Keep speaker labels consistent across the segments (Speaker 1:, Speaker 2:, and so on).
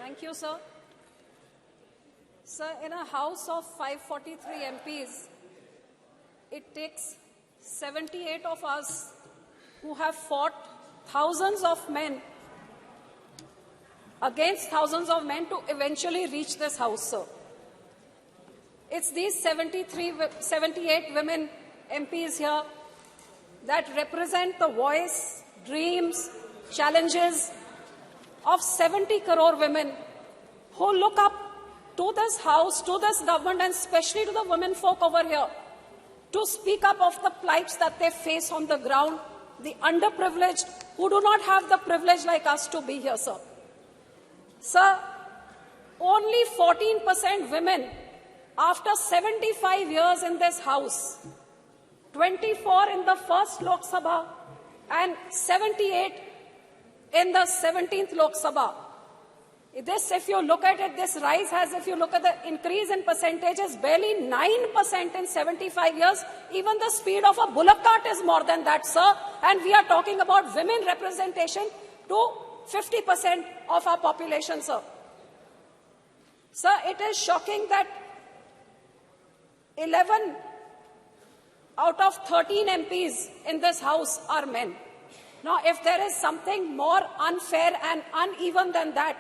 Speaker 1: Thank you, sir. Sir, in a house of 543 MPs, it takes 78 of us who have fought thousands of men against thousands of men to eventually reach this house, sir. It's these 78 women MPs here that represent the voice, dreams, challenges of 70 crore women who look up to this house, to this government, and especially to the women folk over here to speak up of the plights that they face on the ground, the underprivileged who do not have the privilege like us to be here, sir. Sir, only 14% women after 75 years in this house, 24 in the first Lok Sabha and 78 in the 17th Lok Sabha. This, if you look at it, this rise has, if you look at the increase in percentages, barely 9% in 75 years. Even the speed of a bullock cart is more than that, sir. And we are talking about women representation to 50% of our population, sir. Sir, it is shocking that 11 out of 13 MPs in this house are men. Now, if there is something more unfair and uneven than that,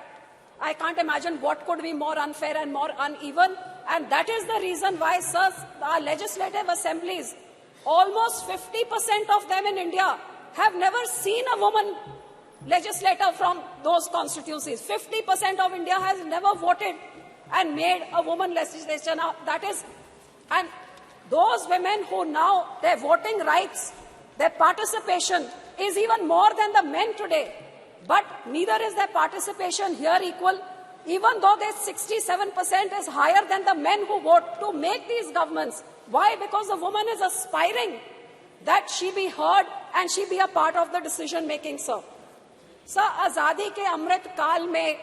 Speaker 1: I can't imagine what could be more unfair and more uneven. And that is the reason why, sir, our legislative assemblies, almost 50% of them in India have never seen a woman legislator from those constituencies. 50% of India has never voted and made a woman legislature. Now, that is, and those women who now, their voting rights, their participation is even more than the men today. But neither is their participation here equal, even though their 67% is higher than the men who vote to make these governments. Why? Because the woman is aspiring that she be heard and she be a part of the decision making, sir. Sir, आजादी के अमृत काल में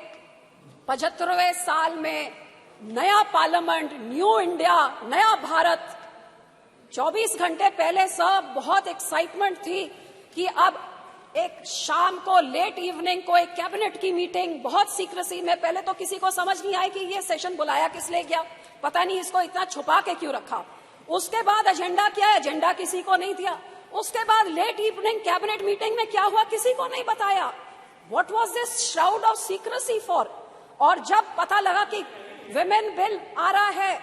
Speaker 1: 75वें साल में नया parliament, new India, नया भारत, 24 घंटे पहले सर बहुत एक्साइटमेंट थी कि अब एक शाम को लेट इवनिंग को एक कैबिनेट की मीटिंग बहुत सीक्रेसी में, पहले तो किसी को समझ नहीं आई कि ये सेशन बुलाया किस लिए गया, पता नहीं इसको इतना छुपा के क्यों रखा। उसके बाद एजेंडा क्या है, एजेंडा किसी को नहीं दिया। उसके बाद लेट इवनिंग कैबिनेट मीटिंग में क्या हुआ किसी को नहीं बताया। What was this shroud of secrecy for? और जब पता लगा कि विमेन बिल आ रहा है,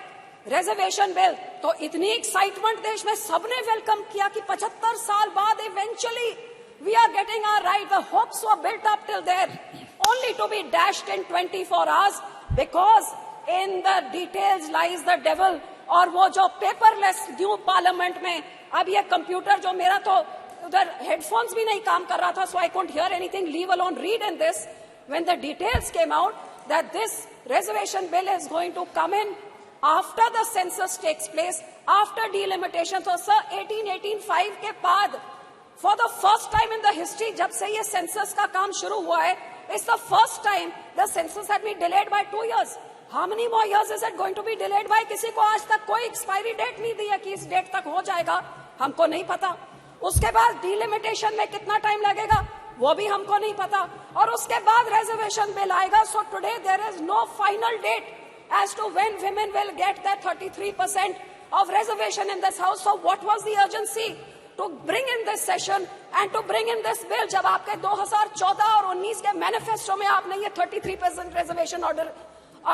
Speaker 1: रिजर्वेशन बिल, तो इतनी एक्साइटमेंट देश में सबने वेलकम किया कि 75 साल बाद eventually we are getting our right. The hopes were built up till there, only to be dashed in 24 hours because in the details lies the devil. और वो जो पेपरलेस न्यू पार्लियामेंट में, अब ये कंप्यूटर जो मेरा तो उधर हेडफोन्स भी नहीं काम कर रहा था, so I couldn't hear anything, leave alone read in this. When the details came out that this reservation bill is going to come in after the census takes place, after delimitation, so sir 1885 के बाद for the first time in the history, जब से ये census का काम शुरू हुआ है, it's the first time the census had been delayed by 2 years. How many more years is it going to be delayed by? किसी को आज तक कोई एक्सपायरी डेट नहीं दी है कि इस डेट तक हो जाएगा, हमको नहीं पता। उसके बाद डिलिमिटेशन में कितना टाइम लगेगा वो भी हमको नहीं पता, और उसके बाद रिजर्वेशन बिल आएगा। So today there is no final date as to when women will get their 33% of reservation in this house. So what was the urgency to bring in this session and to bring in this bill जब आपके 2014 और 19 के manifesto में आपने ये 33% reservation order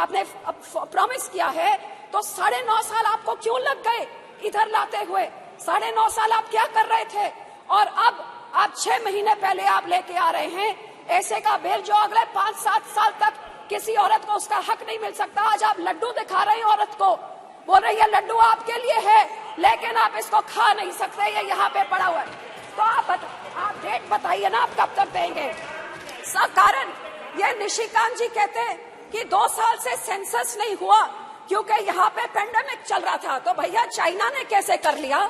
Speaker 1: आपने promise किया है, तो 9.5 साल आपको क्यों लग गए इधर लाते हुए? 9.5 साल आप क्या कर रहे थे? और अब आप 6 महीने पहले आप लेके आ रहे हैं ऐसे का बिल जो अगले 5-7 साल तक किसी औरत को उसका हक नहीं मिल सकता। आज आप लड्डू दिखा रहे हैं औरत को, बोल रही है लड्डू आपके लिए है, लेकिन आप इसको खा नहीं सकते, ये यहाँ पे पड़ा हुआ है। तो आप डेट बताइए ना, आप कब तक देंगे? सर, कारण ये निशिकांत जी कहते हैं कि 2 साल से सेंसस नहीं हुआ क्योंकि यहाँ पे पेंडेमिक चल रहा था। तो भैया चाइना ने कैसे कर लिया,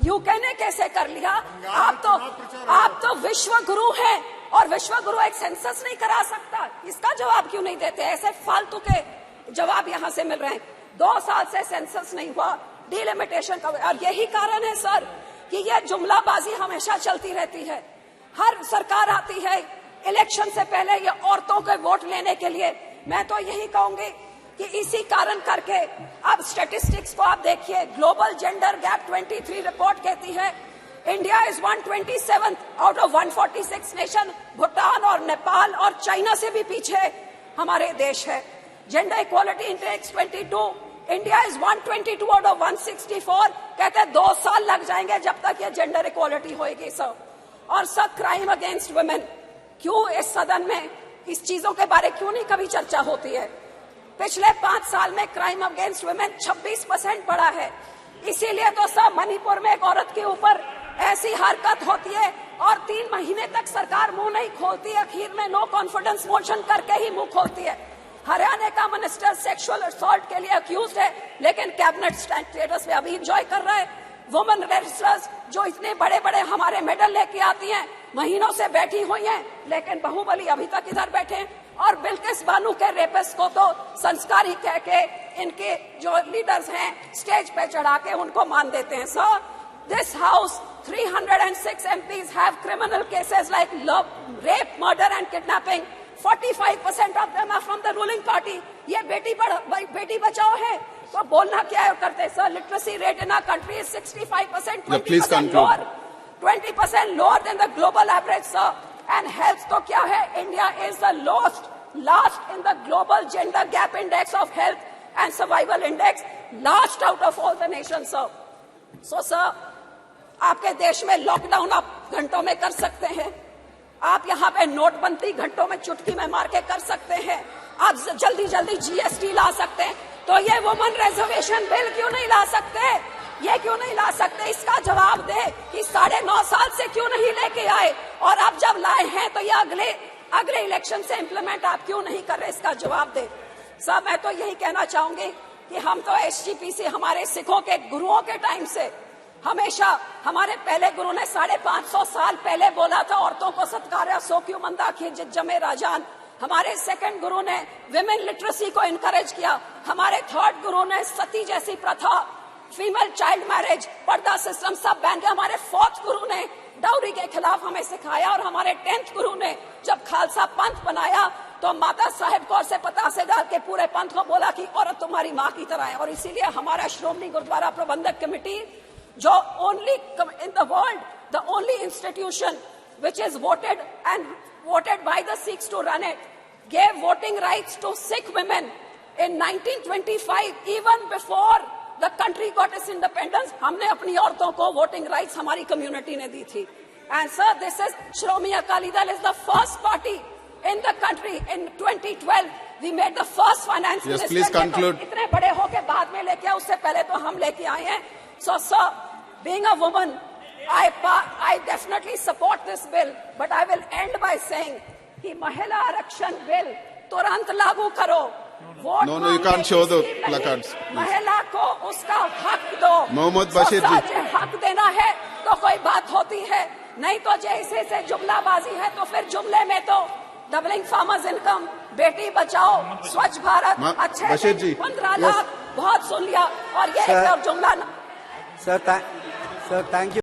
Speaker 1: यूके ने कैसे कर लिया? आप तो विश्व गुरु हैं और विश्व गुरु एक सेंसस नहीं करा सकता। इसका जवाब क्यों नहीं देते? ऐसे फालतू के जवाब यहाँ से मिल रहे हैं। 2 साल से सेंसस नहीं हुआ, डिलिमिटेशन का, और यही कारण है सर कि यह जुमलाबाजी हमेशा चलती रहती है। हर सरकार आती है, इलेक्शन से पहले ये औरतों के वोट लेने के लिए मैं तो यही कहूंगी कि इसी कारण करके अब स्टैटिस्टिक्स को आप देखिए, ग्लोबल जेंडर गैप 23 रिपोर्ट कहती है India is 127th out of 146 nation. Bhutan और नेपाल और चाइना से भी पीछे हमारे देश है। Gender equality index 22, India is 122 out of 164। कहते हैं 2 साल लग जाएंगे जब तक ये जेंडर इक्वालिटी होएगी सर। और सर, क्राइम अगेंस्ट वुमेन, क्यों इस सदन में इस चीजों के बारे क्यों नहीं कभी चर्चा होती है? पिछले 5 साल में क्राइम अगेंस्ट वुमेन 26% बढ़ा है। इसीलिए तो सब मणिपुर में एक औरत के ऊपर ऐसी हरकत होती है और 3 महीने तक सरकार मुंह नहीं खोलती है, आखिर में नो कॉन्फिडेंस मोशन करके ही मुंह खोलती है। हरियाणा का मिनिस्टर सेक्सुअल असॉल्ट के लिए अक्यूज है, लेकिन कैबिनेट स्टेटस में अभी एंजॉय कर रहा है। वुमेन रेसलर्स जो इतने बड़े बड़े हमारे मेडल लेके आती हैं, महीनों से बैठी हुई हैं, लेकिन बाहुबली अभी तक इधर बैठे हैं। और बिल्किस बानो के रेपिस्ट को तो संस्कारी कह के इनके जो लीडर्स हैं स्टेज पे चढ़ा के उनको मान देते हैं। Sir, this house 306 MPs have criminal cases like love, rape, murder and kidnapping. 45% of them are from the ruling party. ये बेटी बचाओ है तो बोलना क्या करते sir? Literacy rate in our country is 65%, 20% lower, 20% lower than the global average, sir. And health तो क्या है? India is the last in the global gender gap index of health and survival index, last out of all the nations, sir. So, sir, आपके देश में lockdown आप घंटों में कर सकते हैं, आप यहाँ पे नोटबंदी घंटों में चुटकी में मार के कर सकते हैं, आप जल्दी जल्दी GST ला सकते हैं, तो ये वुमेन रिजर्वेशन बिल क्यों नहीं ला सकते? ये क्यों नहीं ला सकते? इसका जवाब दे कि 9.5 साल से क्यों नहीं लेके आए, और अब जब लाए हैं तो ये अगले इलेक्शन से इम्प्लीमेंट आप क्यों नहीं कर रहे? इसका जवाब दे। सर, मैं तो यही कहना चाहूंगी कि हम तो SGPC हमारे सिखों के गुरुओं के टाइम से हमेशा, हमारे पहले गुरु ने 550 साल पहले बोला था औरतों को सत्कार्य सो क्यों मंदा खिज जमे राजान। हमारे सेकंड गुरु ने विमेन लिटरेसी को इनकरेज किया। हमारे थर्ड गुरु ने सती जैसी प्रथा, फीमेल चाइल्ड मैरिज, पर्दा सिस्टम सब बैन किया। हमारे फोर्थ गुरु ने डाउरी के खिलाफ हमें सिखाया, और हमारे 10th गुरु ने जब खालसा पंथ बनाया तो माता साहेब कौर से पतासे डाल के पूरे पंथ को बोला कि औरत तुम्हारी माँ की तरह है। और इसीलिए हमारा श्रोमणी गुरुद्वारा प्रबंधक कमेटी, जो only in the world, the only institution which is voted by the Sikhs to run it, gave voting rights to Sikh women in 1925, even before the country got its independence. हमने अपनी औरतों को voting rights हमारी community ने दी थी. And sir, this is Shromani Akali Dal is the first party in the country. In 2012, we made the first finance minister.
Speaker 2: Yes, please conclude.
Speaker 1: इतने बड़े होके बाद में लेके आए, उससे पहले तो हम लेके आए हैं. So sir, being a woman, I definitely support this bill, but I will end by saying कि महिला आरक्षण बिल तुरंत लागू करो.
Speaker 2: No, you can't show the placards.
Speaker 1: महिला को उसका हक दो.
Speaker 2: मोहम्मद बशीर जी,
Speaker 1: हक देना है तो कोई बात होती है, नहीं तो जैसे से जुमलाबाजी है तो फिर जुमले में तो doubling farmers income, Beti Bachao, स्वच्छ भारत, अच्छे 15 लाख बहुत सुन लिया, और ये एक जुमला.
Speaker 3: Sir, thank you.